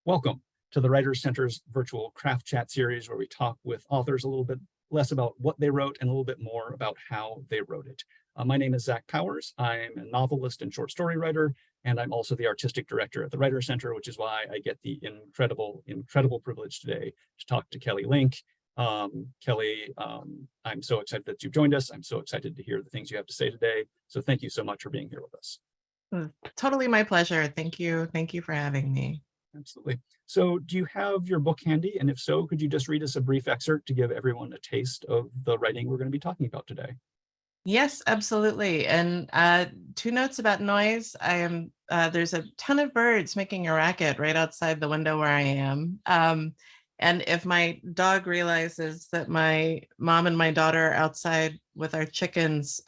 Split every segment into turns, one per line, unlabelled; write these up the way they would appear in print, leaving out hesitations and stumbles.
Welcome to the Writers Center's virtual craft chat series, where we talk with authors a little bit less about what they wrote and a little bit more about how they wrote it. My name is Zach Powers. I'm a novelist and short story writer, and I'm also the artistic director at the Writers Center, which is why I get the incredible privilege today to talk to Kelly Link. Kelly, I'm so excited that you've joined us. I'm so excited to hear the things you have to say today. So thank you so much for being here with us.
Totally my pleasure. Thank you. Thank you for having me.
Absolutely. So do you have your book handy? And if so, could you just read us a brief excerpt to give everyone a taste of the writing we're going to be talking about today?
Yes, absolutely. And two notes about noise. There's a ton of birds making a racket right outside the window where I am. And if my dog realizes that my mom and my daughter are outside with our chickens,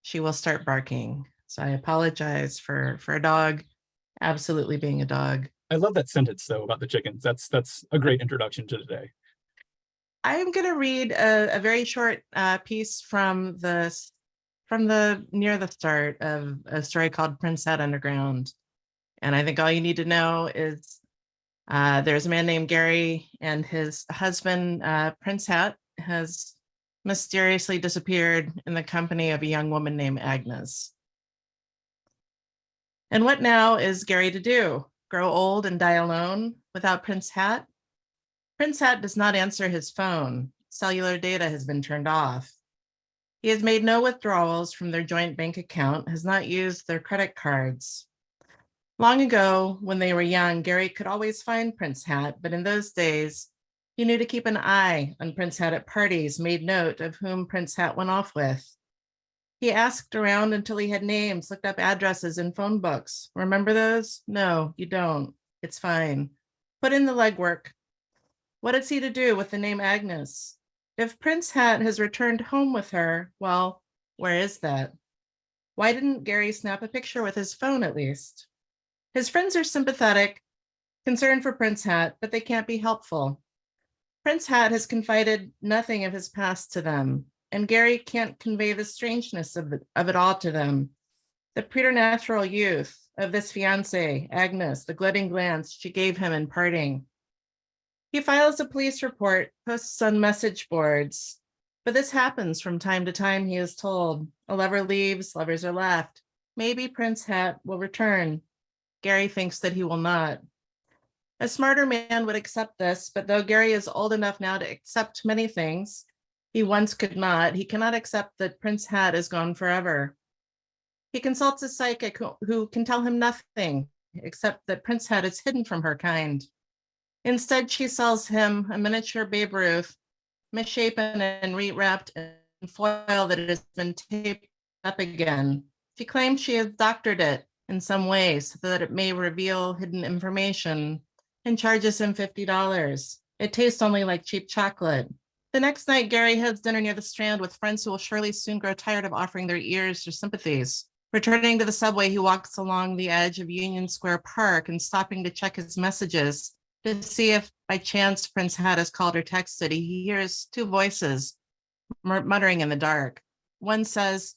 she will start barking. So I apologize for a dog absolutely being a dog.
I love that sentence, though, about the chickens. That's a great introduction to today.
I'm going to read a very short piece from the near the start of a story called Prince Hat Underground. And I think all you need to know is there's a man named Gary, and his husband, Prince Hat, has mysteriously disappeared in the company of a young woman named Agnes. And what now is Gary to do? Grow old and die alone without Prince Hat? Prince Hat does not answer his phone. Cellular data has been turned off. He has made no withdrawals from their joint bank account, has not used their credit cards. Long ago, when they were young, Gary could always find Prince Hat, but in those days, he knew to keep an eye on Prince Hat at parties, made note of whom Prince Hat went off with. He asked around until he had names, looked up addresses in phone books. Remember those? No, you don't. It's fine. Put in the legwork. What is he to do with the name Agnes? If Prince Hat has returned home with her, well, where is that? Why didn't Gary snap a picture with his phone at least? His friends are sympathetic, concerned for Prince Hat, but they can't be helpful. Prince Hat has confided nothing of his past to them, and Gary can't convey the strangeness of it all to them. The preternatural youth of this fiancée, Agnes, the gloating glance she gave him in parting. He files a police report, posts on message boards, but this happens from time to time, he is told. A lover leaves, lovers are left. Maybe Prince Hat will return. Gary thinks that he will not. A smarter man would accept this, but though Gary is old enough now to accept many things he once could not, he cannot accept that Prince Hat is gone forever. He consults a psychic who can tell him nothing except that Prince Hat is hidden from her kind. Instead, she sells him a miniature Babe Ruth, misshapen and rewrapped in foil that has been taped up again. She claims she has doctored it in some way so that it may reveal hidden information, and charges him $50. It tastes only like cheap chocolate. The next night, Gary has dinner near the Strand with friends who will surely soon grow tired of offering their ears or sympathies. Returning to the subway, he walks along the edge of Union Square Park and stopping to check his messages to see if by chance Prince Hat has called or texted. He hears two voices muttering in the dark. One says,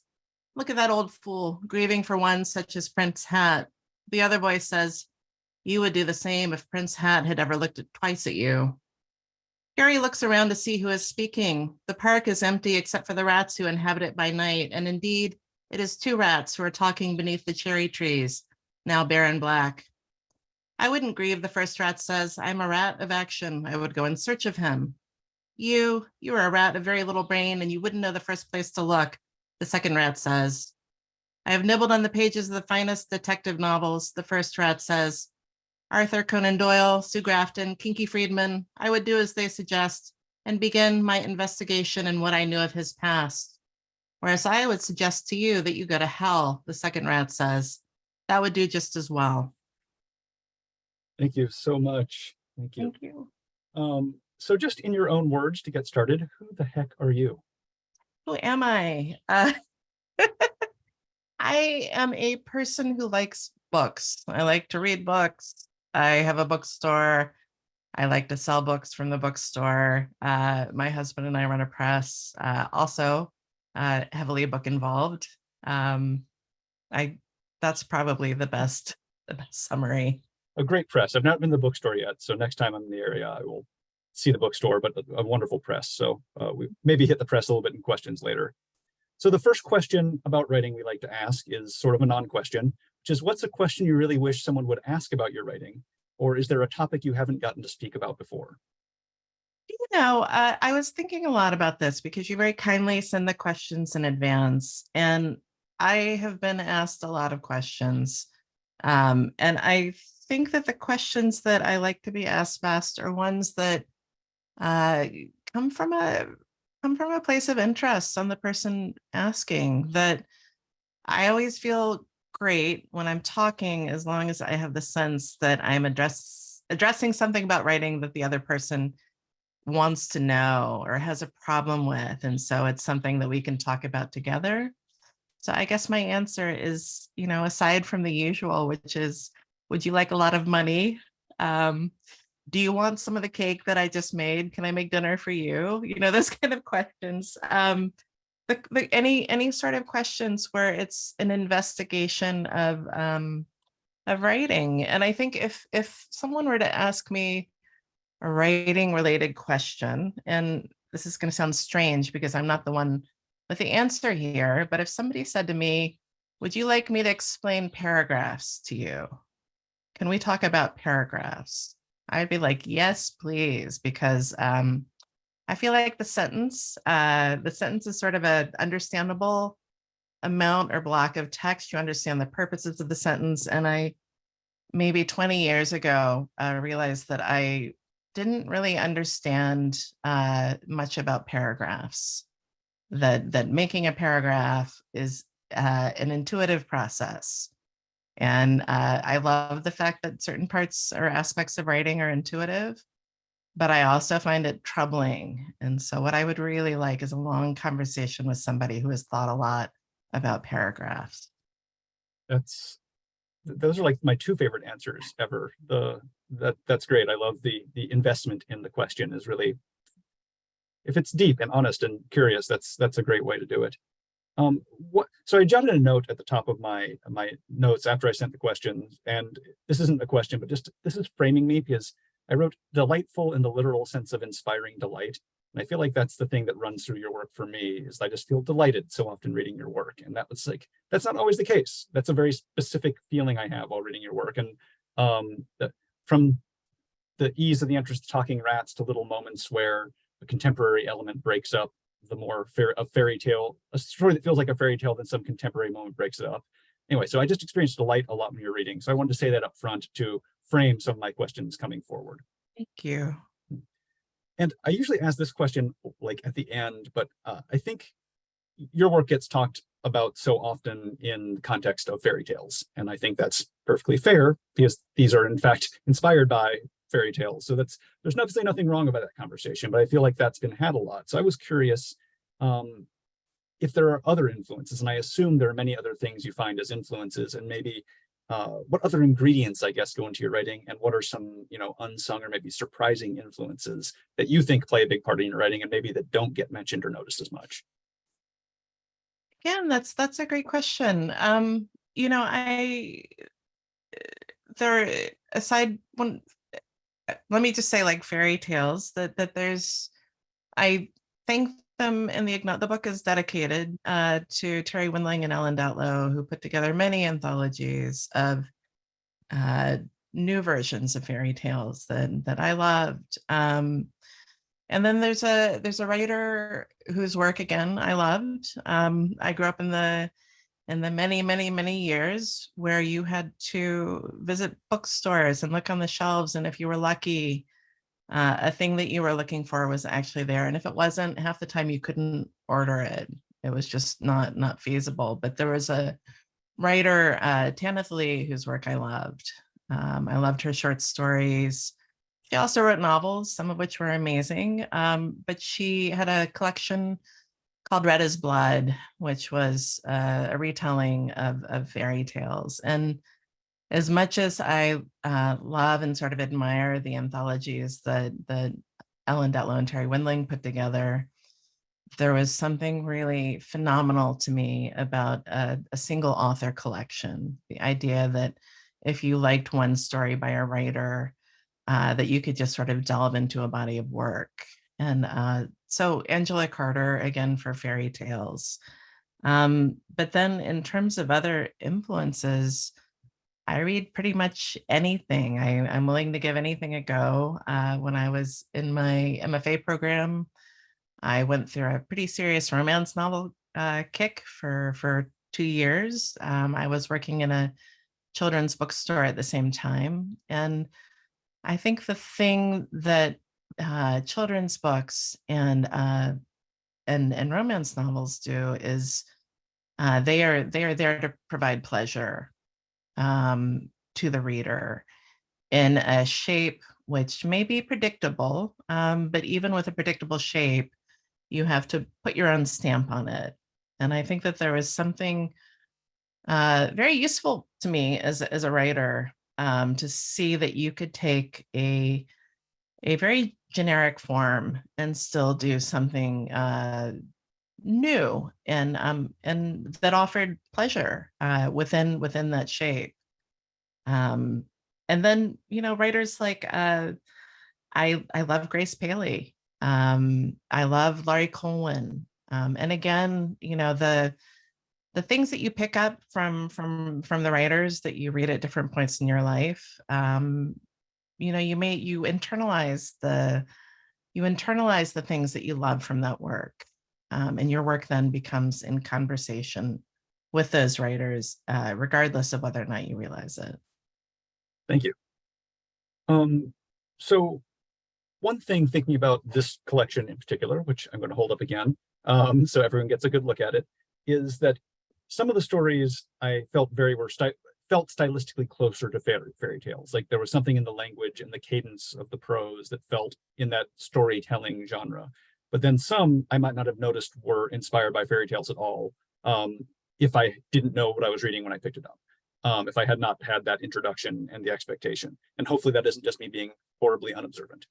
"Look at that old fool, grieving for one such as Prince Hat." The other voice says, "You would do the same if Prince Hat had ever looked twice at you." Gary looks around to see who is speaking. The park is empty except for the rats who inhabit it by night, and indeed, it is two rats who are talking beneath the cherry trees, now bare and black. "I wouldn't grieve," the first rat says. "I'm a rat of action. I would go in search of him." You are a rat of very little brain, and you wouldn't know the first place to look," the second rat says. "I have nibbled on the pages of the finest detective novels," the first rat says. "Arthur Conan Doyle, Sue Grafton, Kinky Friedman. I would do as they suggest and begin my investigation in what I knew of his past. Whereas I would suggest to you that you go to hell," the second rat says. "That would do just as well."
Thank you so much. Thank you.
Thank you.
So just in your own words to get started, who the heck are you?
Who am I? I am a person who likes books. I like to read books. I have a bookstore. I like to sell books from the bookstore. My husband and I run a press, also heavily book involved. That's probably the best summary.
a great press. I've not been to the bookstore yet, so next time I'm in the area, I will see the bookstore, but a wonderful press. So we maybe hit the press a little bit in questions later. So the first question about writing we like to ask is sort of a non-question, which is, what's a question you really wish someone would ask about your writing? Or is there a topic you haven't gotten to speak about before?
I was thinking a lot about this because you very kindly send the questions in advance. And I have been asked a lot of questions. And I think that the questions that I like to be asked best are ones that uh, come from a place of interest on the person asking. That I always feel great when I'm talking, as long as I have the sense that I'm addressing something about writing that the other person wants to know or has a problem with. And so it's something that we can talk about together. So I guess my answer is, aside from the usual, which is, would you like a lot of money? Do you want some of the cake that I just made? Can I make dinner for you? Those kind of questions. Any sort of questions where it's an investigation of writing. And I think if someone were to ask me a writing related question, and this is going to sound strange because I'm not the one with the answer here, but if somebody said to me, would you like me to explain paragraphs to you? Can we talk about paragraphs? I'd be like, yes, please, because I feel like the sentence is sort of an understandable amount or block of text. You understand the purposes of the sentence. And I, maybe 20 years ago, realized that I didn't really understand much about paragraphs, that making a paragraph is an intuitive process. And I love the fact that certain parts or aspects of writing are intuitive, but I also find it troubling. And so what I would really like is a long conversation with somebody who has thought a lot about paragraphs.
Those are like my two favorite answers ever. That's great. I love the investment in the question is really, if it's deep and honest and curious, that's a great way to do it. So I jotted a note at the top of my notes after I sent the questions, and this isn't a question, but just this is framing me, because I wrote delightful in the literal sense of inspiring delight. And I feel like that's the thing that runs through your work for me, is I just feel delighted so often reading your work. And that's not always the case. That's a very specific feeling I have while reading your work. And from the ease of the interest of talking rats to little moments where a contemporary element breaks up a fairy tale, a story that feels like a fairy tale, then some contemporary moment breaks it up. Anyway, so I just experienced delight a lot when you're reading. So I wanted to say that up front to frame some of my questions coming forward.
Thank you.
And I usually ask this question like at the end, but I think your work gets talked about so often in the context of fairy tales. And I think that's perfectly fair, because these are in fact inspired by fairy tales. So there's obviously nothing wrong about that conversation, but I feel like that's been had a lot. So I was curious if there are other influences, and I assume there are many other things you find as influences, and maybe what other ingredients, I guess, go into your writing, and what are some, unsung or maybe surprising influences that you think play a big part in your writing, and maybe that don't get mentioned or noticed as much?
Again, that's a great question. I there aside when let me just say, like fairy tales, that there's, I think them in the book is dedicated to Terry Windling and Ellen Datlow, who put together many anthologies of new versions of fairy tales that I loved. And then there's a writer whose work again I loved. I grew up in the many, many, many years where you had to visit bookstores and look on the shelves, and if you were lucky, a thing that you were looking for was actually there. And if it wasn't, half the time you couldn't order it. It was just not feasible. But there was a writer, Tanith Lee, whose work I loved. I loved her short stories. She also wrote novels, some of which were amazing. But she had a collection called Red as Blood, which was a retelling of fairy tales. And as much as I love and sort of admire the anthologies that Ellen Datlow and Terry Windling put together, there was something really phenomenal to me about a single author collection. The idea that if you liked one story by a writer, that you could just sort of delve into a body of work. And so Angela Carter, again, for fairy tales. But then in terms of other influences, I read pretty much anything. I'm willing to give anything a go. When I was in my MFA program, I went through a pretty serious romance novel kick for 2 years. I was working in a children's bookstore at the same time. And I think the thing that children's books and romance novels do is they are there to provide pleasure to the reader in a shape which may be predictable, but even with a predictable shape, you have to put your own stamp on it. And I think that there was something very useful to me as a writer, to see that you could take a very generic form and still do something new and that offered pleasure within that shape. Um, and then, writers like I love Grace Paley. I love Laurie Colwin. And again, the things that you pick up from the writers that you read at different points in your life, you internalize the things that you love from that work, and your work then becomes in conversation with those writers, regardless of whether or not you realize it.
Thank you. So one thing thinking about this collection in particular, which I'm going to hold up again, so everyone gets a good look at it, is that some of the stories I felt felt stylistically closer to fairy tales. Like there was something in the language and the cadence of the prose that felt in that storytelling genre. But then some I might not have noticed were inspired by fairy tales at all, if I didn't know what I was reading when I picked it up, if I had not had that introduction and the expectation. And hopefully that isn't just me being horribly unobservant.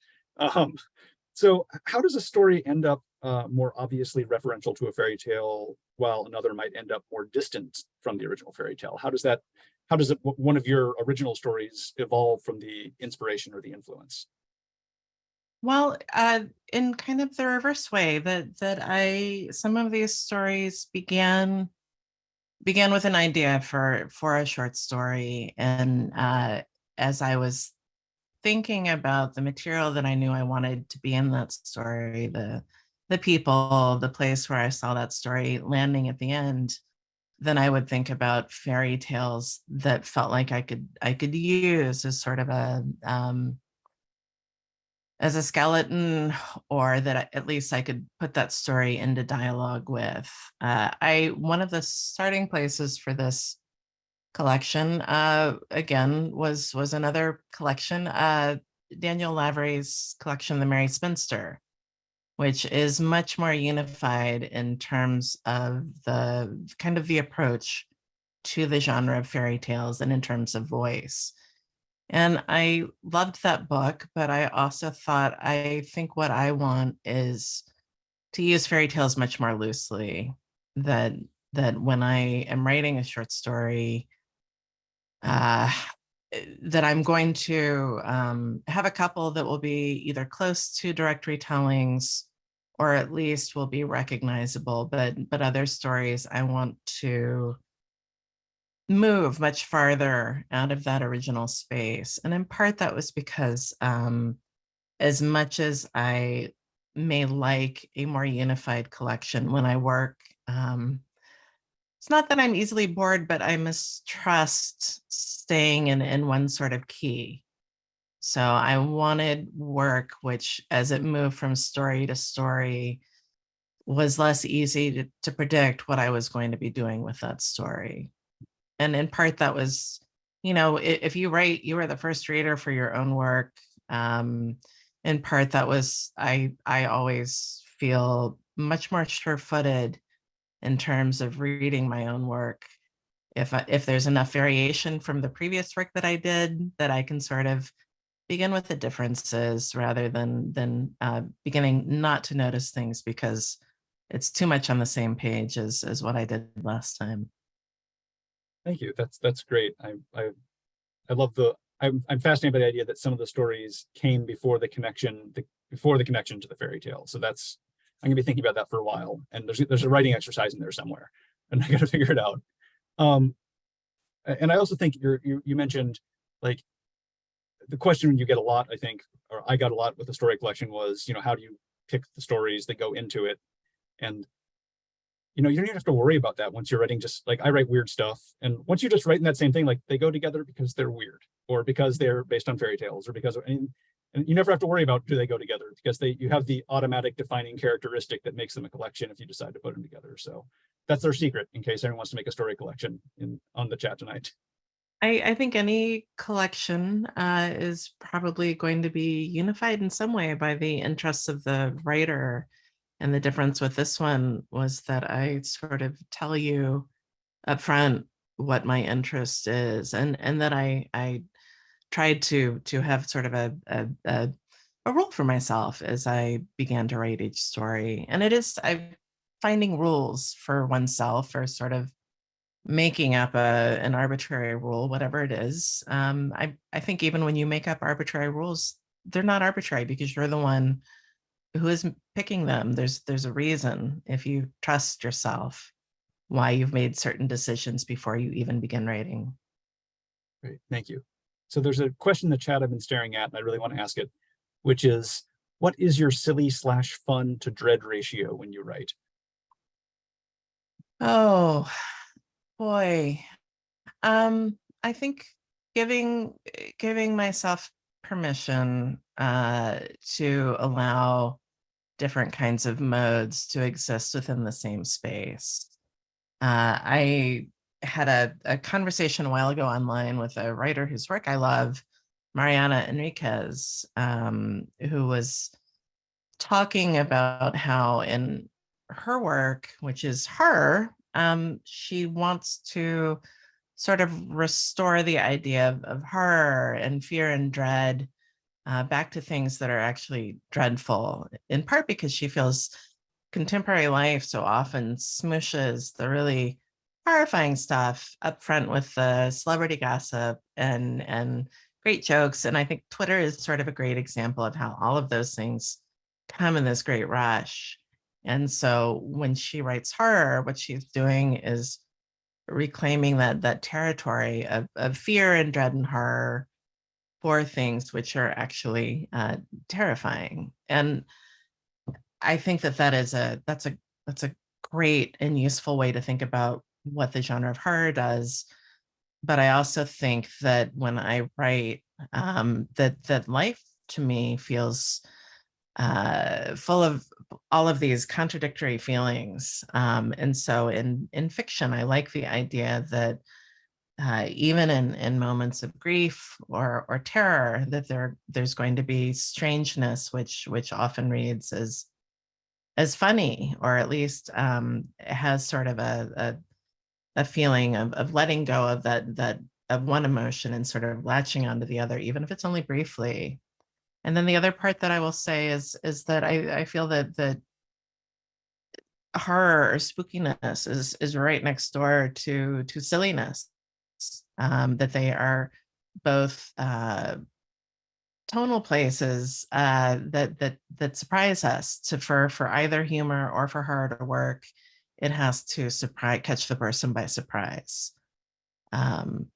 So how does a story end up more obviously referential to a fairy tale, while another might end up more distant from the original fairy tale? How does one of your original stories evolve from the inspiration or the influence?
Well, in kind of the reverse way, that some of these stories began with an idea for a short story, and as I was thinking about the material that I knew I wanted to be in that story, the people, the place where I saw that story landing at the end, then I would think about fairy tales that felt like I could use as sort of as a skeleton, or that at least I could put that story into dialogue with. One of the starting places for this collection, again, was another collection, Daniel Lavery's collection, The Merry Spinster, which is much more unified in terms of the kind of the approach to the genre of fairy tales and in terms of voice. And I loved that book, but I also thought, I think what I want is to use fairy tales much more loosely. That when I am writing a short story, uh, that I'm going to have a couple that will be either close to direct retellings, or at least will be recognizable. But other stories I want to move much farther out of that original space. And in part, that was because as much as I may like a more unified collection when I work, it's not that I'm easily bored, but I mistrust staying in one sort of key. So I wanted work which, as it moved from story to story, was less easy to predict what I was going to be doing with that story. And in part, that was, if you write, you are the first reader for your own work. In part, that was, I always feel much more sure-footed in terms of reading my own work. If there's enough variation from the previous work that I did, that I can sort of begin with the differences rather than beginning not to notice things because it's too much on the same page as what I did last time.
Thank you. That's great. I love I'm fascinated by the idea that some of the stories came before the connection to the fairy tale. So I'm gonna be thinking about that for a while. And there's a writing exercise in there somewhere, and I got to figure it out. And I also think you mentioned, like, the question you get a lot, I think, or I got a lot with the story collection was, how do you pick the stories that go into it? And you don't even have to worry about that once you're writing. Just like, I write weird stuff, and once you just write in that same thing, like, they go together because they're weird, or because they're based on fairy tales, or and you never have to worry about, do they go together, because you have the automatic defining characteristic that makes them a collection if you decide to put them together. So that's their secret, in case anyone wants to make a story collection on the chat tonight.
I think any collection is probably going to be unified in some way by the interests of the writer. And the difference with this one was that I sort of tell you up front what my interest is, and that I tried to have sort of a rule for myself as I began to write each story. And I'm finding rules for oneself, or sort of making up an arbitrary rule, whatever it is. I think even when you make up arbitrary rules, they're not arbitrary because you're the one who is picking them. There's a reason, if you trust yourself, why you've made certain decisions before you even begin writing.
Great, thank you. So there's a question in the chat I've been staring at, and I really want to ask it, which is, what is your silly/fun to dread ratio when you write?
Oh boy. I think giving myself permission to allow different kinds of modes to exist within the same space. I had a conversation a while ago online with a writer whose work I love, Mariana Enriquez, who was talking about how in her work, which is her, she wants to sort of restore the idea of horror and fear and dread back to things that are actually dreadful, in part because she feels contemporary life so often smooshes the really horrifying stuff up front with the celebrity gossip and great jokes. And I think Twitter is sort of a great example of how all of those things come in this great rush. And so when she writes horror, what she's doing is reclaiming that territory of fear and dread and horror for things which are actually terrifying. And I think that's a great and useful way to think about what the genre of horror does. But I also think that when I write, that life to me feels full of all of these contradictory feelings. And so in fiction, I like the idea that even in moments of grief or terror, that there's going to be strangeness, which often reads as funny, or at least has sort of a feeling of letting go of that of one emotion and sort of latching onto the other, even if it's only briefly. And then the other part that I will say is that I feel that horror or spookiness is right next door to silliness. That they are both tonal places that surprise us. For either humor or for horror to work, it has to catch the person by surprise.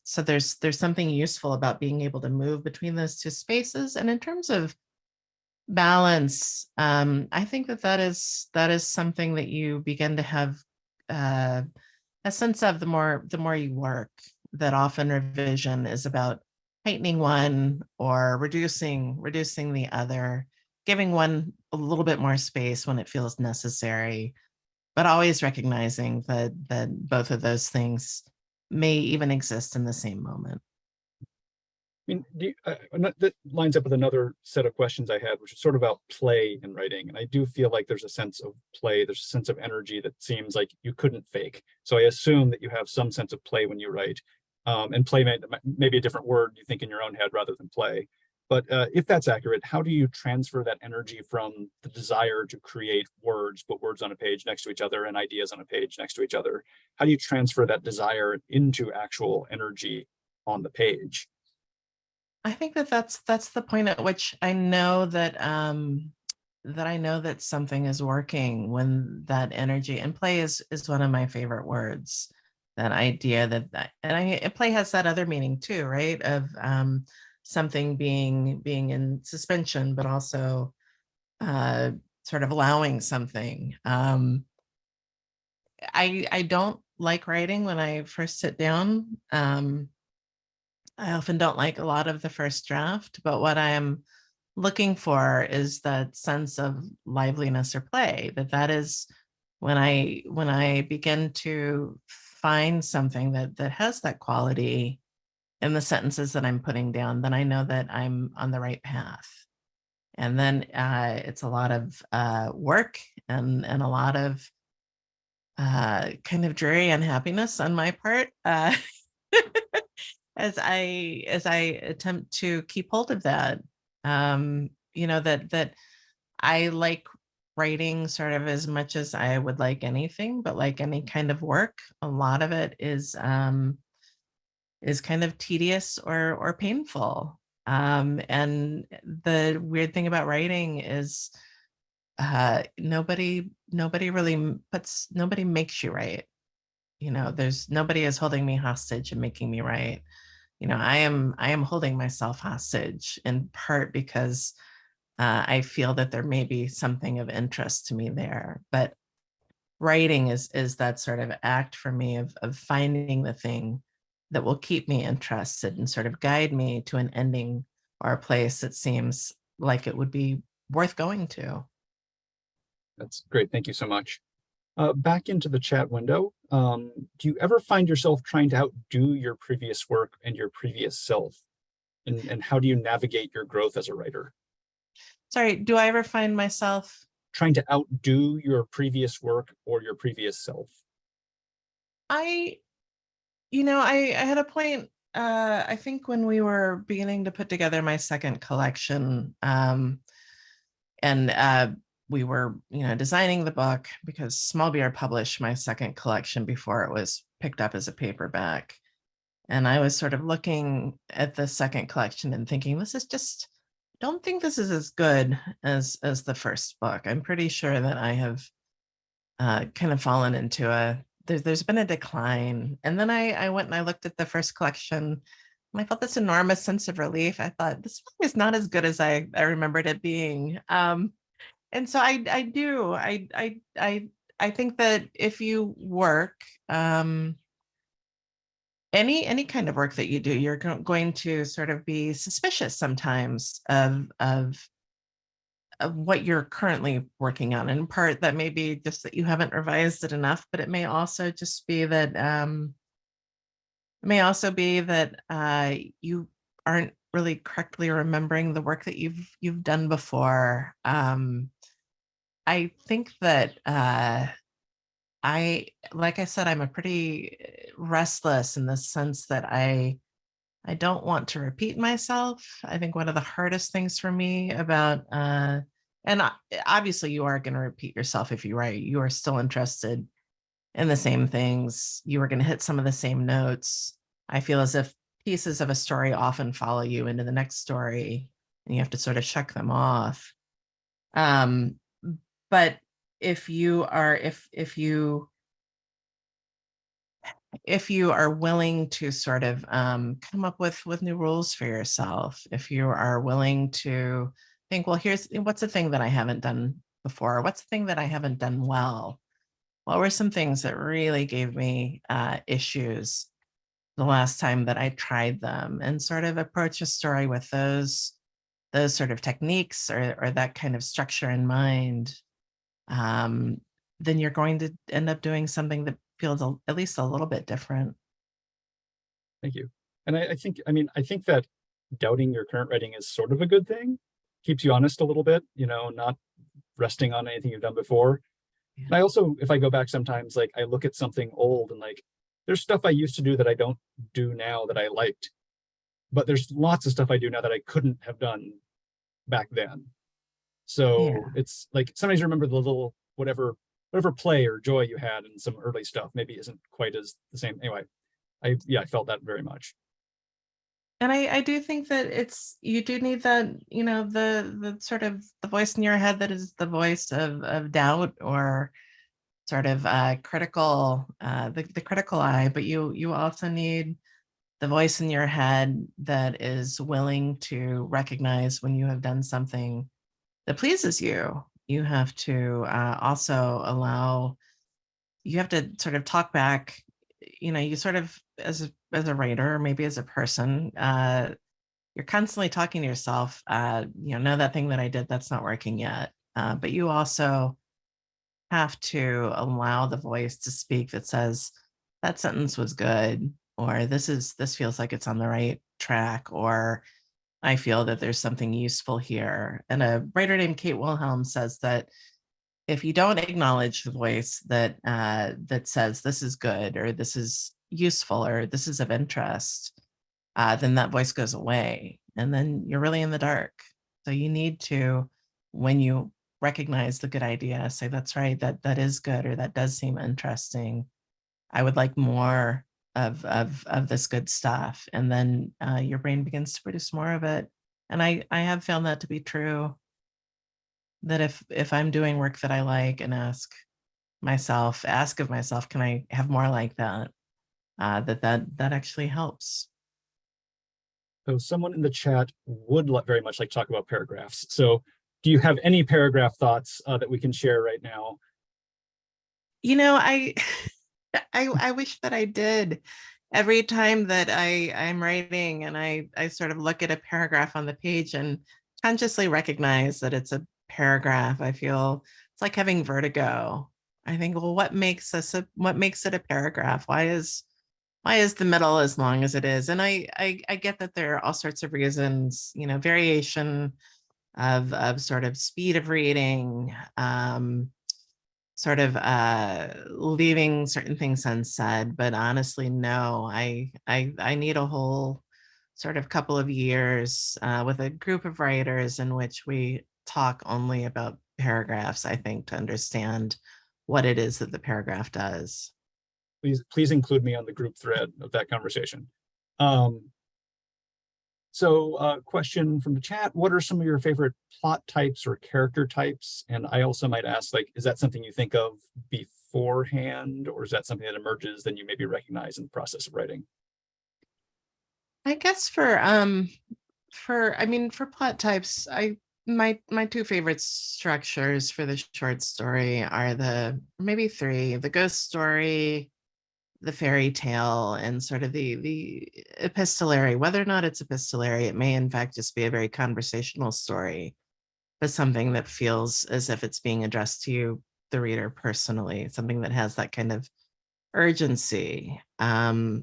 So there's something useful about being able to move between those two spaces. And in terms of balance, I think that is something that you begin to have a sense of the more you work. That often revision is about heightening one or reducing the other, giving one a little bit more space when it feels necessary, but always recognizing that both of those things may even exist in the same moment.
I mean, that lines up with another set of questions I had, which is sort of about play in writing. And I do feel like there's a sense of play, there's a sense of energy that seems like you couldn't fake. So I assume that you have some sense of play when you write. And play may be a different word you think in your own head rather than play. But if that's accurate, how do you transfer that energy from the desire to create words, put words on a page next to each other and ideas on a page next to each other? How do you transfer that desire into actual energy on the page?
I think that that's the point at which I know that I know that something is working, when that energy, and play is one of my favorite words. That idea and play has that other meaning too, right? Of something being in suspension, but also uh, sort of allowing something. I don't like writing when I first sit down. I often don't like a lot of the first draft, but what I'm looking for is that sense of liveliness or play. That is when I begin to find something that has that quality in the sentences that I'm putting down, then I know that I'm on the right path. And then it's a lot of work and a lot of kind of dreary unhappiness on my part. As I attempt to keep hold of that. That I like writing sort of as much as I would like anything, but like any kind of work, a lot of it is kind of tedious or painful. And the weird thing about writing is nobody really nobody makes you write. There's nobody is holding me hostage and making me write. I am holding myself hostage, in part because I feel that there may be something of interest to me there. But writing is that sort of act for me of finding the thing that will keep me interested and sort of guide me to an ending or a place that seems like it would be worth going to.
That's great. Thank you so much. Back into the chat window. Do you ever find yourself trying to outdo your previous work and your previous self? And how do you navigate your growth as a writer?
Sorry, do I ever find myself
Trying to outdo your previous work or your previous self?
I I had a point, I think when we were beginning to put together my second collection, and we were, designing the book, because Small Beer published my second collection before it was picked up as a paperback. And I was sort of looking at the second collection and thinking, don't think this is as good as the first book. I'm pretty sure that I have kind of fallen into there's been a decline. And then I went and I looked at the first collection, and I felt this enormous sense of relief. I thought, this book is not as good as I remembered it being. And so I do. I think that if you work, any kind of work that you do, you're going to sort of be suspicious sometimes of what you're currently working on. In part, that may be just that you haven't revised it enough, but it may also just be that you aren't really correctly remembering the work that you've done before. I think that like I said, I'm a pretty restless, in the sense that I don't want to repeat myself. I think one of the hardest things for me about, obviously you are going to repeat yourself if you write. You are still interested in the same things. You are going to hit some of the same notes. I feel as if pieces of a story often follow you into the next story, and you have to sort of check them off. Um, but if you are, if you are willing to sort of come up with new rules for yourself, if you are willing to think, well, what's the thing that I haven't done before? What's the thing that I haven't done well? What were some things that really gave me issues the last time that I tried them? And sort of approach a story with those sort of techniques, or that kind of structure in mind. Then you're going to end up doing something that feels at least a little bit different.
Thank you. And I think that doubting your current writing is sort of a good thing. Keeps you honest a little bit, not resting on anything you've done before.
Yeah.
And I also, if I go back sometimes, like I look at something old and like there's stuff I used to do that I don't do now that I liked, but there's lots of stuff I do now that I couldn't have done back then. So
Yeah.
it's like sometimes you remember the little whatever play or joy you had in some early stuff maybe isn't quite as the same. Anyway, I felt that very much.
And I do think that you do need that, the sort of the voice in your head that is the voice of doubt, or sort of critical, the critical eye, but you also need the voice in your head that is willing to recognize when you have done something that pleases you. You have to also allow, you have to sort of talk back, you sort of, as a writer, or maybe as a person, you're constantly talking to yourself, no, that thing that I did, that's not working yet. But you also have to allow the voice to speak that says, that sentence was good, or this feels like it's on the right track, or I feel that there's something useful here. And a writer named Kate Wilhelm says that if you don't acknowledge the voice that says this is good, or this is useful, or this is of interest, then that voice goes away, and then you're really in the dark. So you need to, when you recognize the good idea, say, that's right, that is good, or that does seem interesting. I would like more of this good stuff. And then your brain begins to produce more of it. And I have found that to be true, that if I'm doing work that I like and ask of myself, can I have more like that? That actually helps.
So someone in the chat would very much like to talk about paragraphs. So do you have any paragraph thoughts that we can share right now?
I I wish that I did. Every time that I'm writing and I sort of look at a paragraph on the page and consciously recognize that it's a paragraph, I feel it's like having vertigo. I think, well, what makes it a paragraph? Why is the middle as long as it is? And I get that there are all sorts of reasons, variation of sort of speed of reading, sort of leaving certain things unsaid. But honestly, no, I need a whole sort of couple of years with a group of writers in which we talk only about paragraphs, I think, to understand what it is that the paragraph does.
Please include me on the group thread of that conversation. So question from the chat, what are some of your favorite plot types or character types? And I also might ask, like, is that something you think of beforehand, or is that something that emerges then you maybe recognize in the process of writing?
I guess for plot types, my two favorite structures for the short story are maybe three: the ghost story, the fairy tale, and sort of the epistolary. Whether or not it's epistolary, it may in fact just be a very conversational story, but something that feels as if it's being addressed to you, the reader, personally, something that has that kind of urgency. For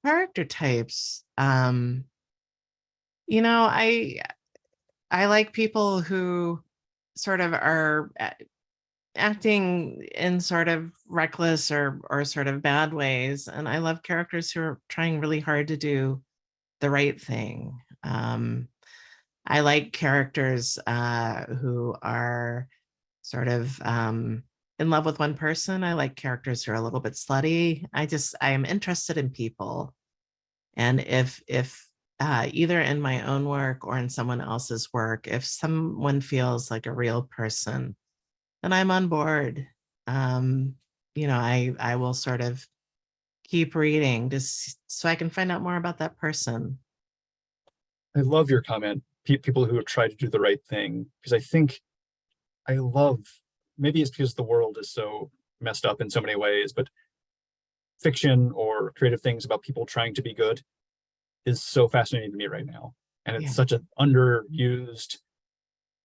character types, I like people who sort of are acting in sort of reckless or sort of bad ways. And I love characters who are trying really hard to do the right thing. I like characters who are sort of in love with one person. I like characters who are a little bit slutty. I am interested in people. And if either in my own work or in someone else's work, if someone feels like a real person, then I'm on board. I will sort of keep reading just so I can find out more about that person.
I love your comment, people who try to do the right thing, because I think I love, maybe it's because the world is so messed up in so many ways, but fiction or creative things about people trying to be good is so fascinating to me right now. And it's
Yeah.
such an underused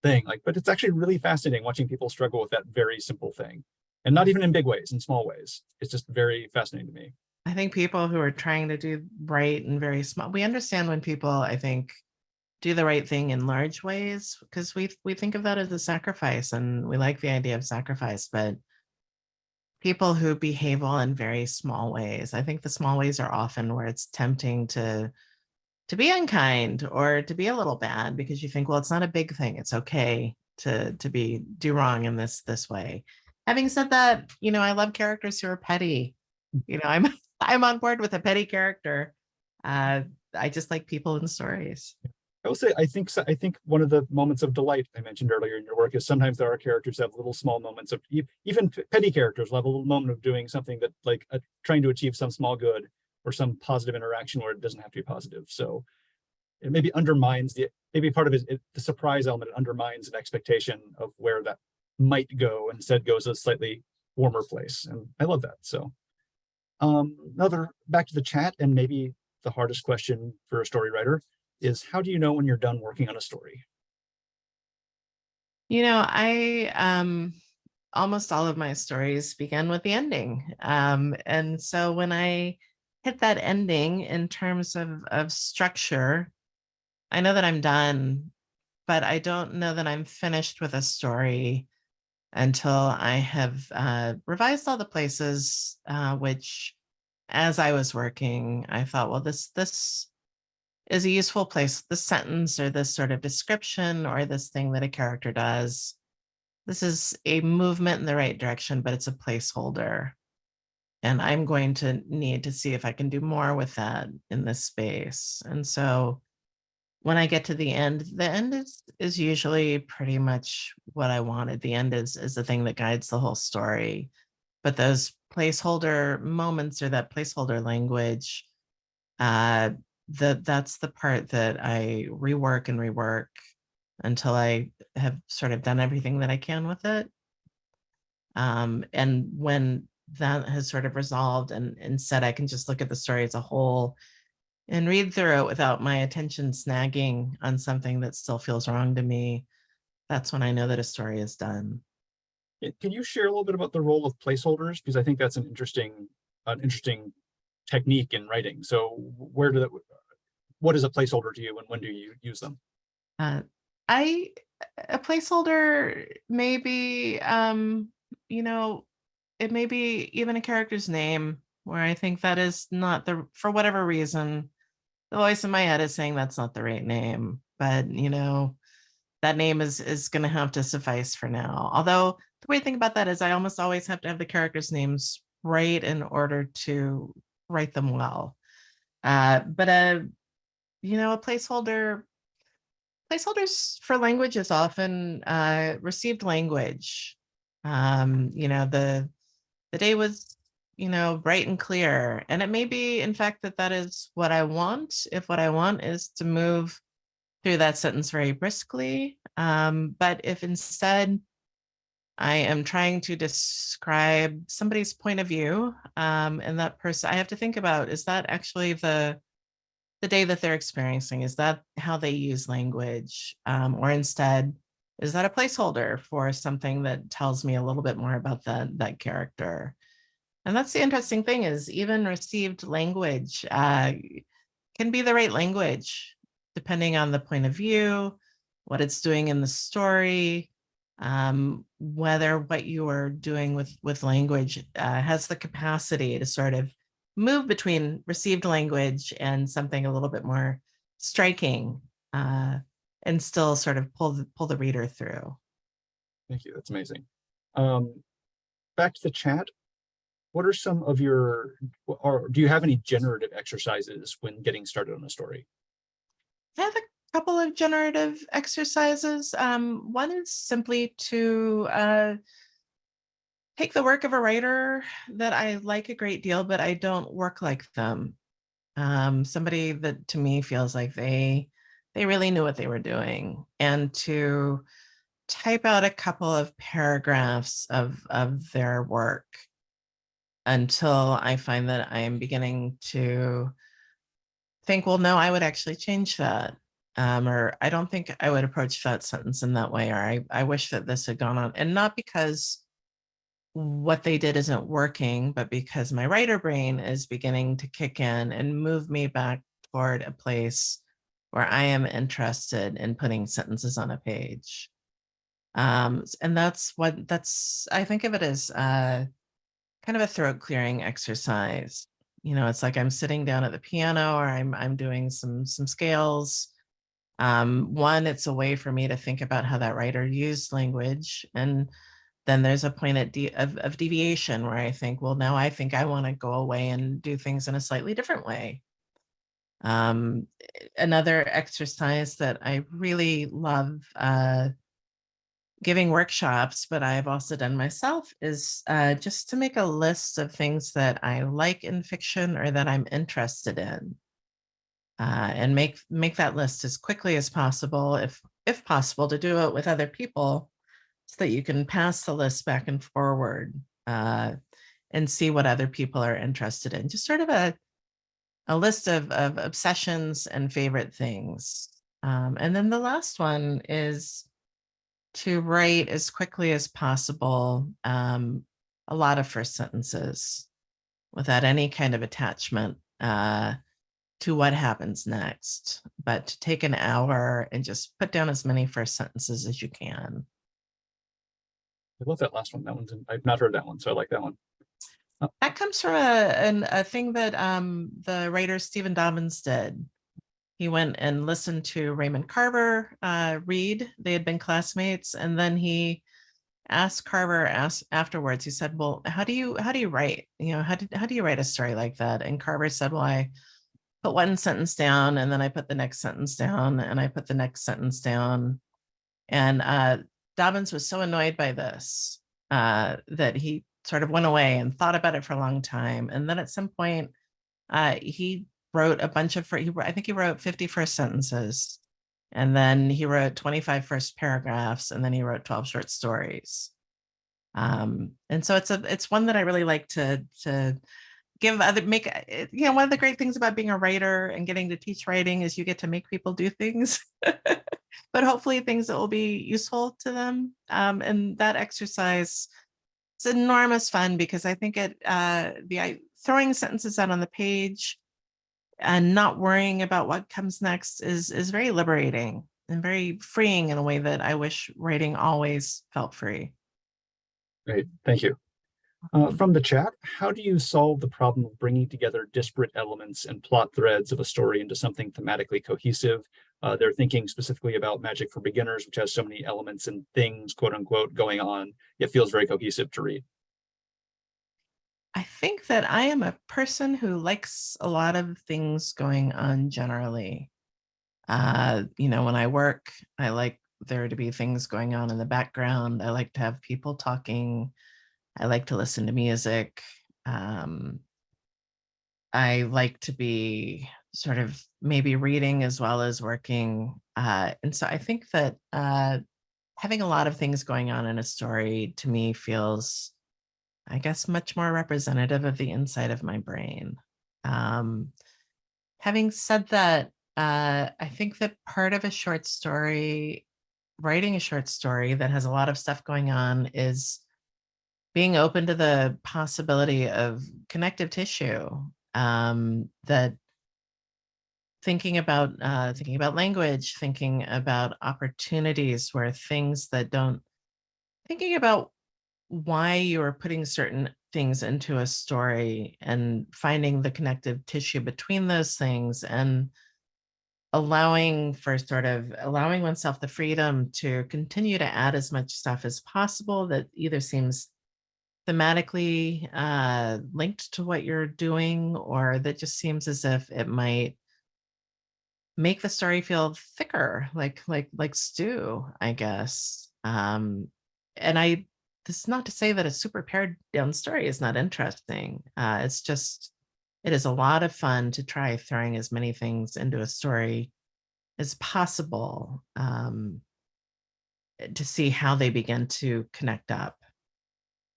thing, but it's actually really fascinating watching people struggle with that very simple thing, and not even in big ways, in small ways. It's just very fascinating to me.
I think people who are trying to do right and very small, we understand when people, I think, do the right thing in large ways, because we think of that as a sacrifice, and we like the idea of sacrifice. But people who behave well in very small ways, I think the small ways are often where it's tempting to be unkind or to be a little bad, because you think, well, it's not a big thing, it's okay to do wrong in this way. Having said that, I love characters who are petty. I'm I'm on board with a petty character. I just like people and stories.
I will say, I think one of the moments of delight I mentioned earlier in your work is sometimes there are characters that have little small moments of even petty characters will have a little moment of doing something that like trying to achieve some small good or some positive interaction where it doesn't have to be positive. So it maybe undermines maybe part of the surprise element undermines an expectation of where that might go, and instead goes a slightly warmer place. And I love that. So another back to the chat, and maybe the hardest question for a story writer is, how do you know when you're done working on a story?
I almost all of my stories begin with the ending. And so when I hit that ending in terms of structure, I know that I'm done, but I don't know that I'm finished with a story until I have revised all the places which, as I was working, I thought, well, this is a useful place. This sentence or this sort of description or this thing that a character does, this is a movement in the right direction, but it's a placeholder. And I'm going to need to see if I can do more with that in this space. And so when I get to the end is usually pretty much what I wanted. The end is the thing that guides the whole story. But those placeholder moments or that placeholder language, uh, that's the part that I rework and rework until I have sort of done everything that I can with it. And when that has sort of resolved and instead I can just look at the story as a whole and read through it without my attention snagging on something that still feels wrong to me, that's when I know that a story is done.
Can you share a little bit about the role of placeholders? Because I think that's an interesting technique in writing. So what is a placeholder to you, and when do you use them?
Uh, I a placeholder maybe you know, it may be even a character's name where I think that is not the for whatever reason, the voice in my head is saying that's not the right name. But that name is gonna have to suffice for now. Although the weird thing about that is I almost always have to have the characters' names right in order to write them well. But a placeholders for language is often received language. The day was, bright and clear. And it may be, in fact, that is what I want. If what I want is to move through that sentence very briskly. But if instead I am trying to describe somebody's point of view, and that person, I have to think about, is that actually the day that they're experiencing? Is that how they use language? Or instead, is that a placeholder for something that tells me a little bit more about that character? And that's the interesting thing is even received language can be the right language, depending on the point of view, what it's doing in the story, whether what you are doing with language has the capacity to sort of move between received language and something a little bit more striking, and still sort of pull the reader through.
Thank you. That's amazing. Back to the chat. What are some of or do you have any generative exercises when getting started on a story?
I have a couple of generative exercises. One is simply to take the work of a writer that I like a great deal, but I don't work like them. Somebody that to me feels like they really knew what they were doing, and to type out a couple of paragraphs of their work until I find that I am beginning to think, well, no, I would actually change that. Or I don't think I would approach that sentence in that way, or I wish that this had gone on. And not because what they did isn't working, but because my writer brain is beginning to kick in and move me back toward a place where I am interested in putting sentences on a page. And I think of it as kind of a throat clearing exercise. It's like I'm sitting down at the piano or I'm doing some scales. One, it's a way for me to think about how that writer used language. And then there's a point of deviation where I think, well, now I think I want to go away and do things in a slightly different way. Another exercise that I really love giving workshops, but I've also done myself, is just to make a list of things that I like in fiction or that I'm interested in, and make that list as quickly as possible, if possible, to do it with other people, so that you can pass the list back and forward, and see what other people are interested in. Just sort of a list of obsessions and favorite things. And then the last one is to write as quickly as possible, a lot of first sentences without any kind of attachment to what happens next, but to take an hour and just put down as many first sentences as you can.
I love that last one. I've not heard that one, so I like that one.
That comes from a thing that the writer Stephen Dobbins did. He went and listened to Raymond Carver read. They had been classmates, and then he asked Carver afterwards. He said, "Well, how do you write? How do you write a story like that?" And Carver said, "Well, I put one sentence down, and then I put the next sentence down, and I put the next sentence down." And Dobbins was so annoyed by this that he sort of went away and thought about it for a long time. And then at some point, he wrote a bunch of, I think he wrote 50 first sentences, and then he wrote 25 first paragraphs, and then he wrote 12 short stories. And so it's one that I really like to give one of the great things about being a writer and getting to teach writing is you get to make people do things, but hopefully things that will be useful to them. And that exercise is enormous fun, because I think throwing sentences out on the page and not worrying about what comes next is very liberating and very freeing in a way that I wish writing always felt free.
Great, thank you. From the chat, how do you solve the problem of bringing together disparate elements and plot threads of a story into something thematically cohesive? They're thinking specifically about Magic for Beginners, which has so many elements and things, quote unquote, going on. It feels very cohesive to read.
I think that I am a person who likes a lot of things going on generally. When I work, I like there to be things going on in the background. I like to have people talking. I like to listen to music. I like to be sort of maybe reading as well as working. And so I think that having a lot of things going on in a story to me feels, I guess, much more representative of the inside of my brain. Having said that, I think that part of writing a short story that has a lot of stuff going on, is being open to the possibility of connective tissue. That thinking about language, thinking about opportunities where things that don't, thinking about why you are putting certain things into a story and finding the connective tissue between those things, and allowing oneself the freedom to continue to add as much stuff as possible that either seems thematically linked to what you're doing, or that just seems as if it might make the story feel thicker, like stew, I guess. And this is not to say that a super pared down story is not interesting. It's just, it is a lot of fun to try throwing as many things into a story as possible, to see how they begin to connect up.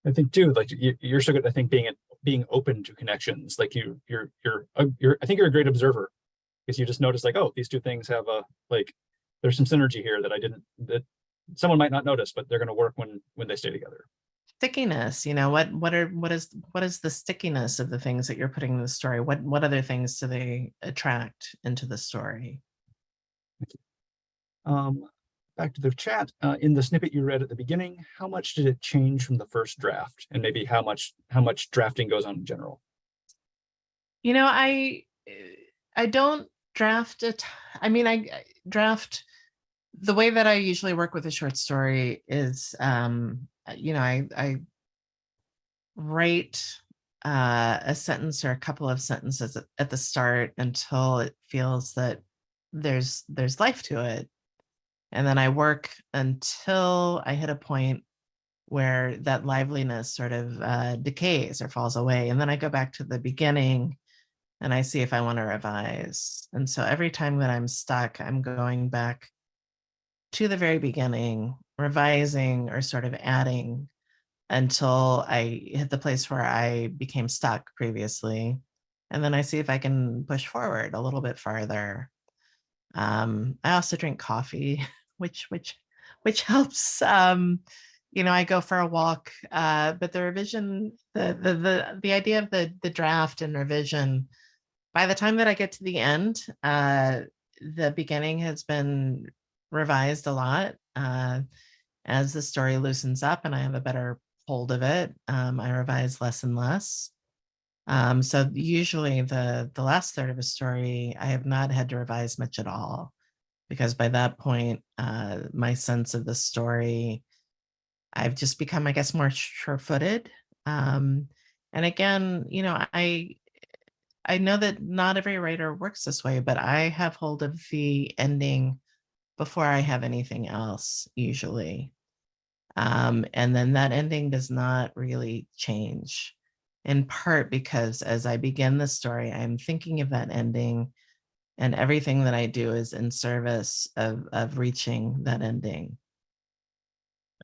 I think too, like you're so good. I think being open to connections. Like I think you're a great observer, because you just notice like, oh, these two things have there's some synergy here that someone might not notice, but they're going to work when they stay together.
Stickiness, what is the stickiness of the things that you're putting in the story? What other things do they attract into the story?
Back to the chat, in the snippet you read at the beginning, how much did it change from the first draft, and maybe how much drafting goes on in general?
I don't draft it. I draft, the way that I usually work with a short story is, I write a sentence or a couple of sentences at the start until it feels that there's life to it. And then I work until I hit a point where that liveliness sort of decays or falls away. And then I go back to the beginning and I see if I want to revise. And so every time that I'm stuck, I'm going back to the very beginning, revising or sort of adding until I hit the place where I became stuck previously. And then I see if I can push forward a little bit farther. I also drink coffee, which helps. I go for a walk, but the revision, the idea of the draft and revision, by the time that I get to the end, the beginning has been revised a lot. As the story loosens up and I have a better hold of it, I revise less and less. So usually the last third of a story, I have not had to revise much at all, because by that point, my sense of the story, I've just become, I guess, more sure-footed. And again, I know that not every writer works this way, but I have hold of the ending before I have anything else, usually. And then that ending does not really change, in part because as I begin the story, I'm thinking of that ending, and everything that I do is in service of reaching that ending.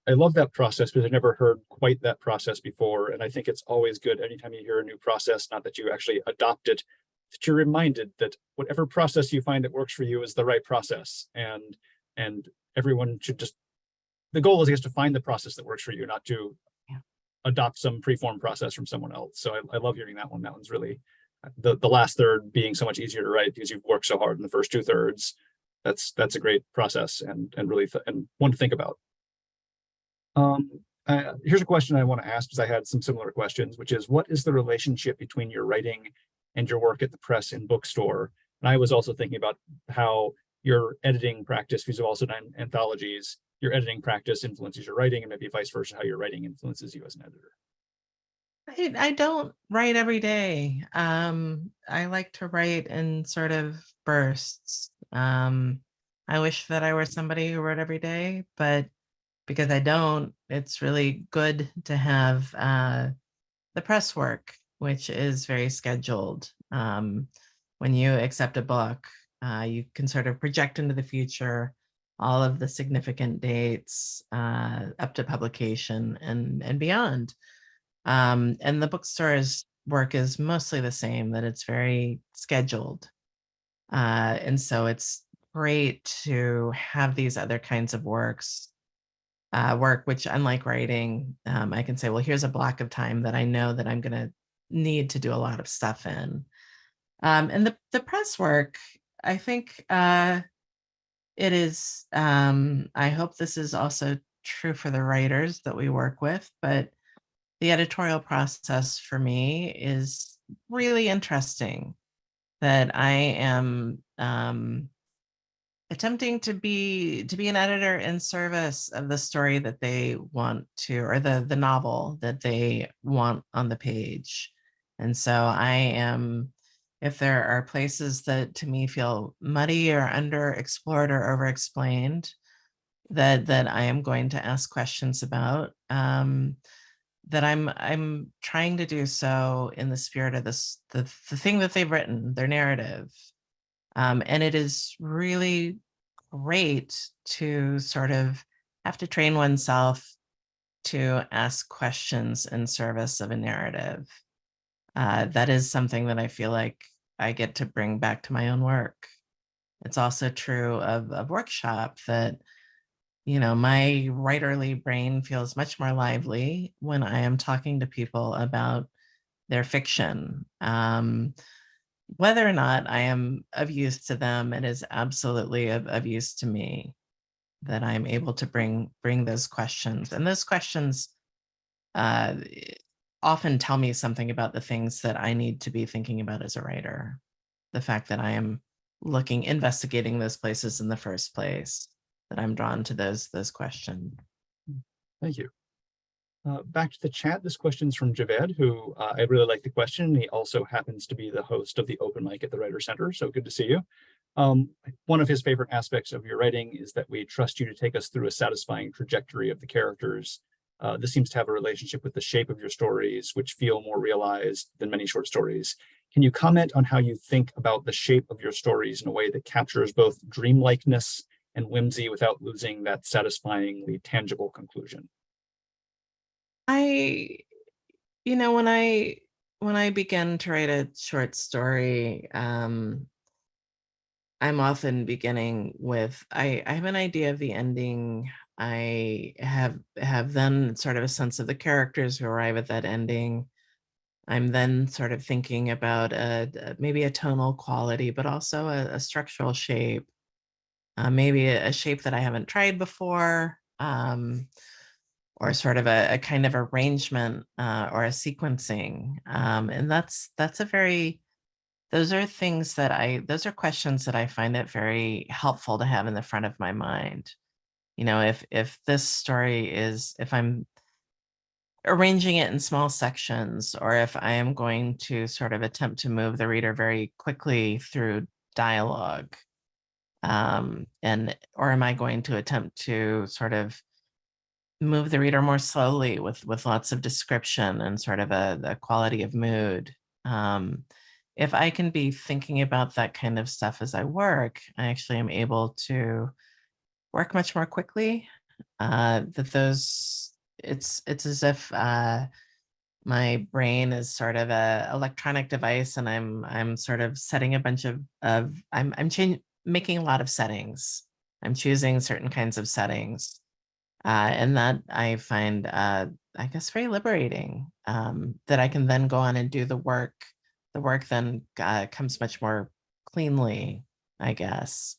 I love that process because I've never heard quite that process before. And I think it's always good anytime you hear a new process, not that you actually adopt it, that you're reminded that whatever process you find that works for you is the right process. And everyone should just, the goal is, I guess, to find the process that works for you, not to
Yeah.
adopt some preformed process from someone else. So I love hearing that one. That one's really the last third being so much easier to write because you've worked so hard in the first 2/3. That's a great process and really and one to think about. Here's a question I want to ask, because I had some similar questions, which is, what is the relationship between your writing and your work at the press and bookstore? And I was also thinking about how your editing practice, because you've also done anthologies, your editing practice influences your writing, and maybe vice versa, how your writing influences you as an editor.
I don't write every day. I like to write in sort of bursts. I wish that I were somebody who wrote every day, but because I don't, it's really good to have the press work, which is very scheduled. When you accept a book, you can sort of project into the future all of the significant dates up to publication and beyond. And the bookstore's work is mostly the same, that it's very scheduled. And so it's great to have these other kinds of work, which, unlike writing, I can say, well, here's a block of time that I know that I'm going to need to do a lot of stuff in. And the press work, I think it is, I hope this is also true for the writers that we work with, but the editorial process for me is really interesting, that I am attempting to be an editor in service of the story that they want to, or the novel that they want on the page. And so I am, if there are places that to me feel muddy or underexplored or overexplained, that I am going to ask questions about, that I'm trying to do so in the spirit of this, the thing that they've written, their narrative. And it is really great to sort of have to train oneself to ask questions in service of a narrative. That is something that I feel like I get to bring back to my own work. It's also true of workshop, that my writerly brain feels much more lively when I am talking to people about their fiction. Whether or not I am of use to them, it is absolutely of use to me that I'm able to bring those questions. And those questions uh, often tell me something about the things that I need to be thinking about as a writer. The fact that I am investigating those places in the first place, that I'm drawn to those questions.
Thank you. Back to the chat. This question's from Javed, who I really like the question. He also happens to be the host of the open mic at the Writer Center, so good to see you. One of his favorite aspects of your writing is that we trust you to take us through a satisfying trajectory of the characters. This seems to have a relationship with the shape of your stories, which feel more realized than many short stories. Can you comment on how you think about the shape of your stories in a way that captures both dreamlikeness and whimsy without losing that satisfyingly tangible conclusion?
I, when I begin to write a short story, I'm often beginning with I have an idea of the ending. I have then sort of a sense of the characters who arrive at that ending. I'm then sort of thinking about maybe a tonal quality, but also a structural shape, maybe a shape that I haven't tried before, or sort of a kind of arrangement or a sequencing. And that's a very those are things that those are questions that I find it very helpful to have in the front of my mind. If this story is, if I'm arranging it in small sections, or if I am going to sort of attempt to move the reader very quickly through dialogue, or am I going to attempt to sort of move the reader more slowly with lots of description and sort of a quality of mood. If I can be thinking about that kind of stuff as I work, I actually am able to work much more quickly. That those it's as if my brain is sort of a electronic device, and I'm sort of setting a bunch of making a lot of settings. I'm choosing certain kinds of settings, and that I find, I guess, very liberating. That I can then go on and do the work. The work then comes much more cleanly, I guess.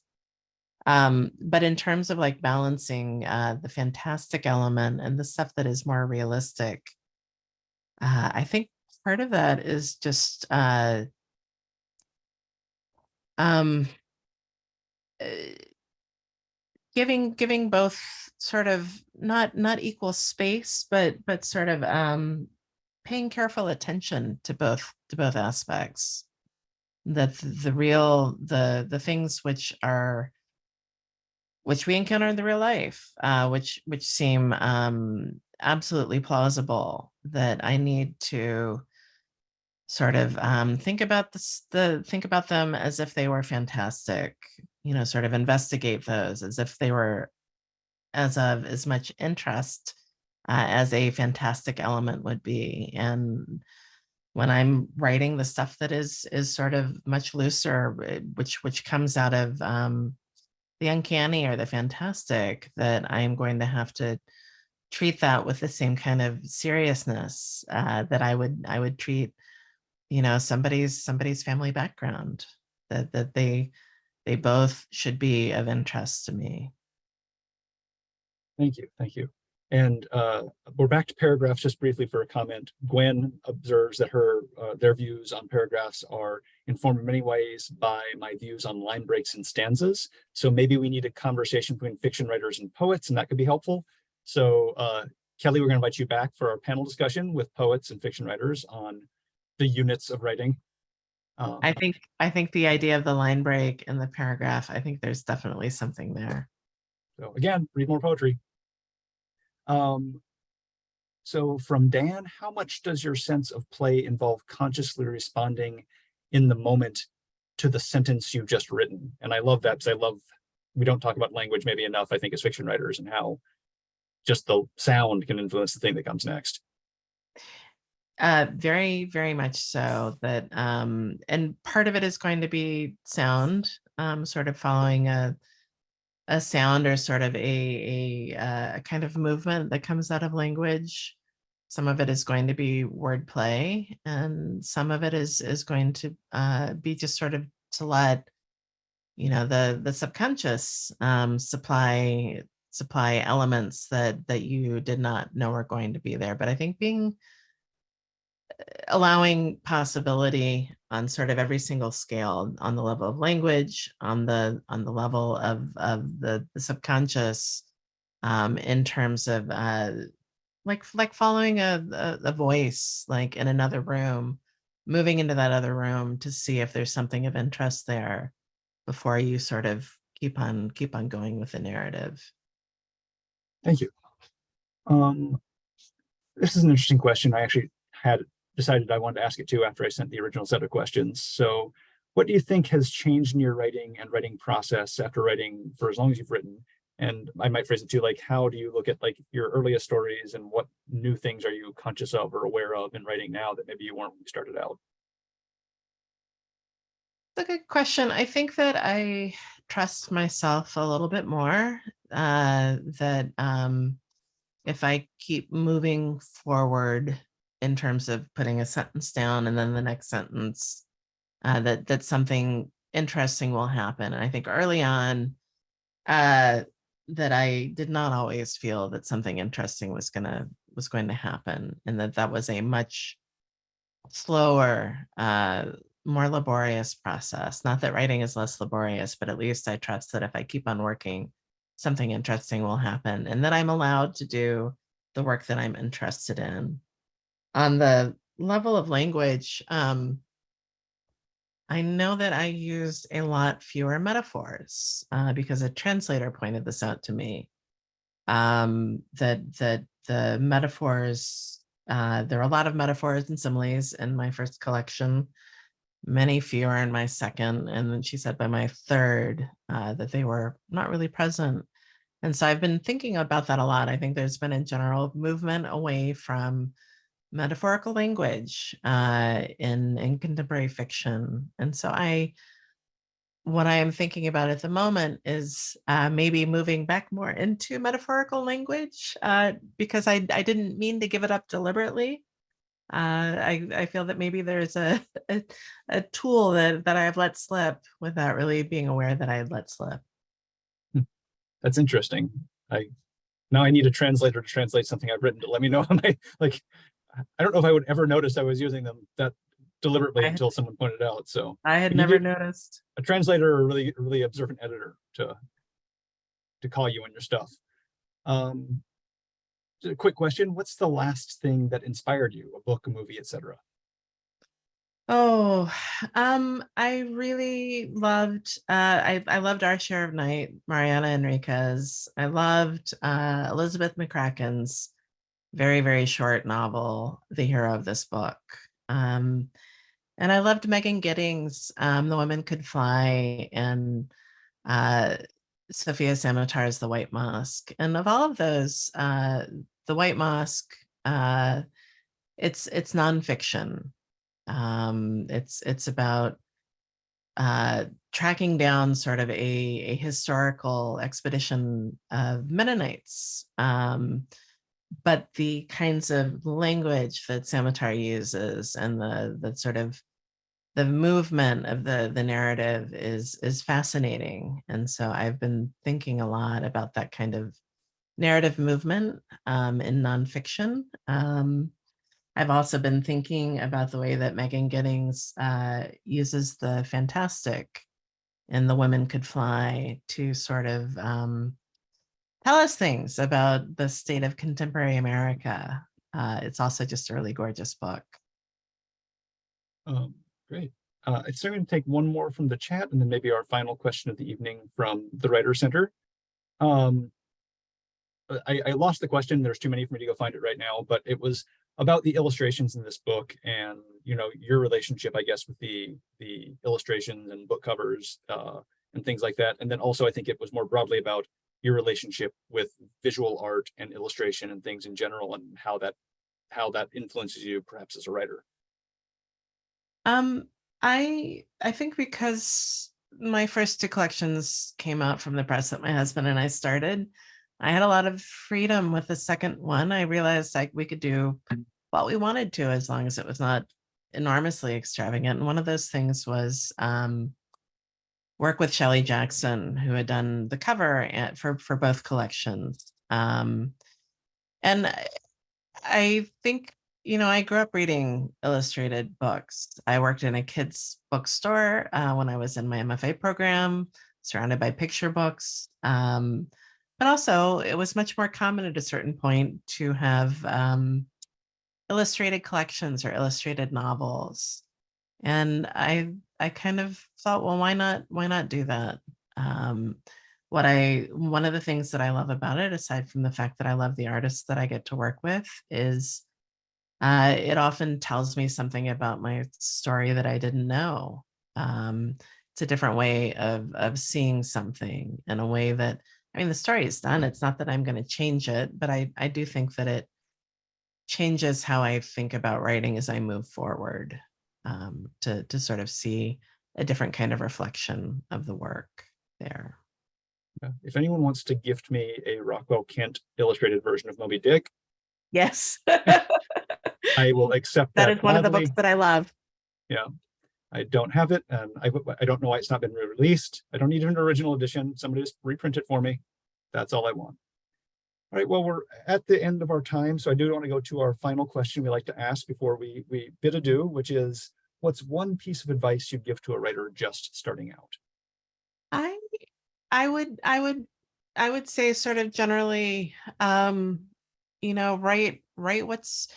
But in terms of like balancing the fantastic element and the stuff that is more realistic, I think part of that is just um, uh, giving both sort of not equal space, but sort of paying careful attention to both aspects. That the things which we encounter in the real life, which seem absolutely plausible, that I need to sort of think about them as if they were fantastic. Sort of investigate those as if they were as of as much interest as a fantastic element would be. And when I'm writing the stuff that is sort of much looser, which comes out of the uncanny or the fantastic, that I'm going to have to treat that with the same kind of seriousness that I would treat, somebody's family background. That they both should be of interest to me.
Thank you. Thank you. And we're back to paragraphs just briefly for a comment. Gwen observes that their views on paragraphs are informed in many ways by my views on line breaks and stanzas. So maybe we need a conversation between fiction writers and poets, and that could be helpful. So Kelly, we're going to invite you back for our panel discussion with poets and fiction writers on the units of writing.
I think the idea of the line break in the paragraph, I think there's definitely something there.
So again, read more poetry. So from Dan, how much does your sense of play involve consciously responding in the moment to the sentence you've just written? And I love that, because we don't talk about language maybe enough, I think, as fiction writers, and how just the sound can influence the thing that comes next.
Very, very much so. That and part of it is going to be sound, sort of following a sound, or sort of a kind of movement that comes out of language. Some of it is going to be wordplay, and some of it is going to be just sort of to let the subconscious supply elements that you did not know were going to be there. But I think allowing possibility on sort of every single scale, on the level of language, on the level of the subconscious, in terms of like following a voice, like in another room, moving into that other room to see if there's something of interest there before you sort of keep on going with the narrative.
Thank you. Um, this is an interesting question. I actually had decided I wanted to ask it too after I sent the original set of questions. So, what do you think has changed in your writing and writing process after writing for as long as you've written? And I might phrase it too, like, how do you look at like your earliest stories and what new things are you conscious of or aware of in writing now that maybe you weren't when you started out?
That's a good question. I think that I trust myself a little bit more. That if I keep moving forward in terms of putting a sentence down and then the next sentence, that something interesting will happen. And I think early on, uh, that I did not always feel that something interesting was going to happen, and that was a much slower, more laborious process. Not that writing is less laborious, but at least I trust that if I keep on working, something interesting will happen, and that I'm allowed to do the work that I'm interested in. On the level of language, I know that I used a lot fewer metaphors because a translator pointed this out to me. That the metaphors, there are a lot of metaphors and similes in my first collection, many fewer in my second, and then she said by my third that they were not really present. And so I've been thinking about that a lot. I think there's been a general movement away from metaphorical language in contemporary fiction. And so what I am thinking about at the moment is maybe moving back more into metaphorical language because I didn't mean to give it up deliberately. I feel that maybe there's a, a tool that I have let slip without really being aware that I had let slip.
Hmm, that's interesting. I Now I need a translator to translate something I've written to let me know. Am I like, I don't know if I would ever notice I was using them that deliberately
I
until someone pointed out. So
I had
we need
never
you,
noticed.
a translator or a really observant editor to call you on your stuff. Um, just a quick question: what's the last thing that inspired you? A book, a movie, etc.
Oh, I really loved I loved Our Share of Night, Mariana Enriquez. I loved Elizabeth McCracken's very, very short novel, The Hero of This Book. Um, and I loved Megan Giddings, The Women Could Fly, and uh, Sophia Samatar's The White Mosque. And of all of those, The White Mosque, it's nonfiction. It's about tracking down sort of a historical expedition of Mennonites. But the kinds of language that Samatar uses and the sort of the movement of the narrative is fascinating. And so I've been thinking a lot about that kind of narrative movement in nonfiction. I've also been thinking about the way that Megan Giddings uses the fantastic in The Women Could Fly to sort of tell us things about the state of contemporary America. It's also just a really gorgeous book.
Great. It's going to take one more from the chat, and then maybe our final question of the evening from the Writer Center. Um, I lost the question. There's too many for me to go find it right now, but it was about the illustrations in this book and your relationship, I guess, with the illustrations and book covers and things like that. And then also I think it was more broadly about your relationship with visual art and illustration and things in general and how that influences you perhaps as a writer.
Um, I think because my first two collections came out from the press that my husband and I started, I had a lot of freedom with the second one. I realized like we could do what we wanted to as long as it was not enormously extravagant. And one of those things was work with Shelley Jackson, who had done the cover for both collections. And I think, I grew up reading illustrated books. I worked in a kids bookstore when I was in my MFA program, surrounded by picture books. But also, it was much more common at a certain point to have illustrated collections or illustrated novels. And I kind of thought, well, why not do that? One of the things that I love about it, aside from the fact that I love the artists that I get to work with, is it often tells me something about my story that I didn't know. It's a different way of seeing something, in a way that, I mean, the story is done. It's not that I'm going to change it, but I do think that it changes how I think about writing as I move forward, to sort of see a different kind of reflection of the work there.
If anyone wants to gift me a Rockwell Kent illustrated version of Moby Dick,
Yes.
I will accept
That
that
is one of the books
gladly.
that I love.
Yeah, I don't have it, and I don't know why it's not been re-released. I don't need an original edition. Somebody just reprint it for me. That's all I want. All right, well, we're at the end of our time, so I do want to go to our final question we like to ask before we bid adieu, which is, what's one piece of advice you'd give to a writer just starting out?
I I would I would I would say, sort of generally, write what's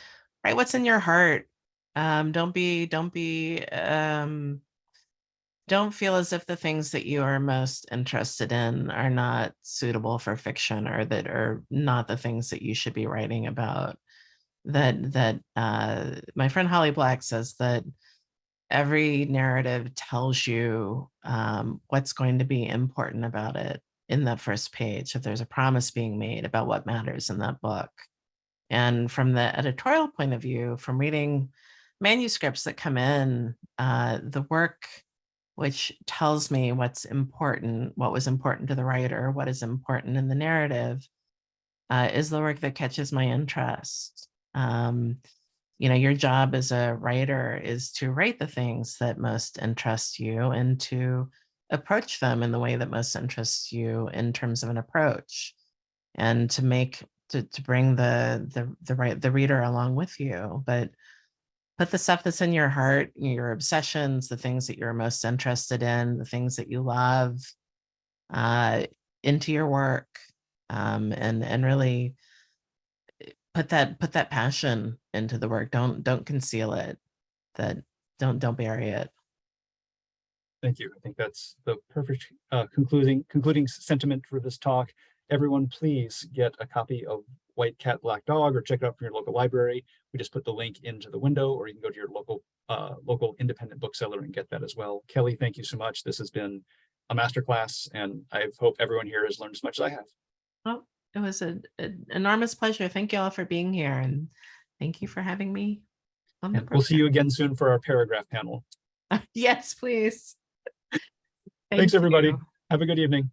in your heart. Don't feel as if the things that you are most interested in are not suitable for fiction, or that are not the things that you should be writing about. That my friend Holly Black says that every narrative tells you what's going to be important about it in that first page, if there's a promise being made about what matters in that book. And from the editorial point of view, from reading manuscripts that come in, the work which tells me what's important, what was important to the writer, what is important in the narrative, is the work that catches my interest. Your job as a writer is to write the things that most interest you, and to approach them in the way that most interests you in terms of an approach, and to bring the reader along with you. But put the stuff that's in your heart, your obsessions, the things that you're most interested in, the things that you love, uh, into your work, and really put that passion into the work. Don't conceal it. That don't bury it.
Thank you. I think that's the perfect concluding sentiment for this talk. Everyone, please get a copy of White Cat, Black Dog, or check it out from your local library. We just put the link into the window, or you can go to your local independent bookseller and get that as well. Kelly, thank you so much. This has been a masterclass, and I hope everyone here has learned as much as I have.
Well, it was an enormous pleasure. Thank you all for being here, and thank you for having me on the
And we'll see
program.
you again soon for our paragraph panel.
Yes, please.
Thanks, everybody.
You.
Have a good evening.